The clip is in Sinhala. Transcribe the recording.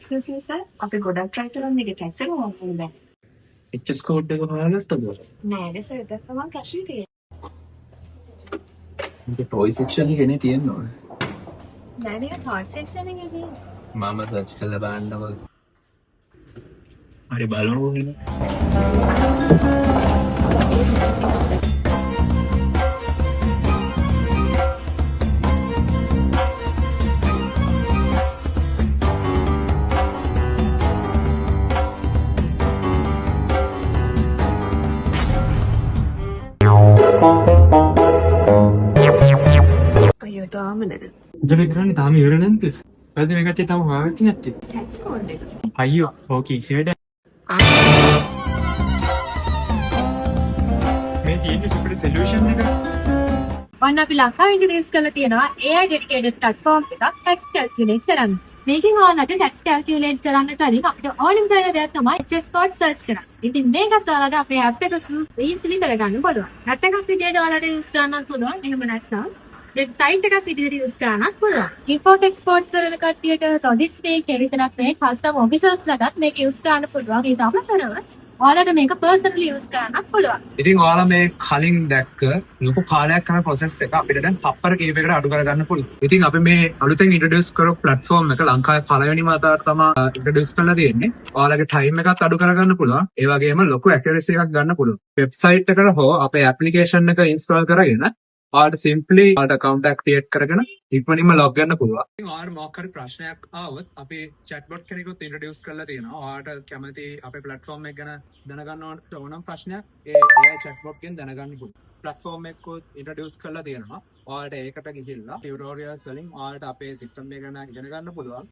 Excuse me, sir. අපි ගොඩක් try කරා මේක cancel කරන්න බෑ. HS code එක හොයාගත්තද? නෑ sir. ඒක තමයි ප්‍රශ්නේ තියෙන්නේ. මේක toy section එකනේ තියෙන්නේ. නෑ මේක third section එකේ තියෙන්නේ. මම search කරලා බලන්නකො. හරි බලමු එහෙනම්. අයියෝ තාම නෑ. ඉතින් කරන්නේ තාම ඉවර නැන්ද? පැද්ද මේ කට්ටිය තාම හොයාගත්තේ නැත්තේ. Tax code එක. අයියෝ ඕක ඉසි වැඩ. මේ තියෙන්නේ සුපර් සොලියුෂන් එක. ඔන්න අපි ලංකාවේ ඉන්ට්‍රොඩියුස් කරලා තියෙනවා AI dedicated platform එකක් tax calculate කරන්න. මේකෙන් ඔයාලට tax calculate කරන්න කලින් අපිට ඕනෙම කරන දෙයක් තමයි HS code search කරන්න. ඉතින් මේකත් ඔයාලට අපේ app එක through easily කරගන්න පුළුවන්. app එකක් විදියට ඔයාලට use කරන්නත් පුළුවන්. එහෙම නැත්නම් වෙබ්සයිට් එකක් විදියට use කරන්නත් පුළුවන්. import export කරන කට්ටියට logistics එක විතරක් නෙවෙයි custom officers ලටත් මේක use කරන්න පුළුවන්. ඊට අමතරව ඔයාලට මේක personally use කරන්නත් පුළුවන්. ඉතින් ඔයාලා මේ කලින් දැක්ක ලොකු කාලයක් යන process එක අපිට දැන් තප්පර කීපයකට අඩු කරගන්න පුළුවන්. ඉතින් අපි මේ අලුතෙන් introduce කරපු platform එක ලංකාවේ පළවෙනිම අතට තමයි introduce කරලා තියෙන්නේ. ඔයාලගේ time එකත් අඩු කරගන්න පුළුවන්. ඒ වගේම ලොකු accuracy එකක් ගන්න පුළුවන්. website එකට හෝ අපේ application එක install කරගෙන ඔයාලට simply ඔයාලට account එක create කරගෙන ඉක්මනින්ම log වෙන්න පුළුවන්. ඉතින් ඔයාලට මොකක් හරි ප්‍රශ්නයක් ආවොත් අපි chatbot කෙනෙකුත් introduce කරලා තියෙනවා. ඔයාලට කැමති අපේ platform එක ගැන දැනගන්න ඕන ප්‍රශ්නයක් ඒ AI chatbot එකෙන් දැනගන්න පුළුවන්. platform එකකුත් introduce කරලා තියෙනවා. ඔයාලට ඒකට ගිහිල්ලා tutorials වලින් ඔයාලට අපේ system එක ගැන ඉගෙන ගන්න පුළුවන්.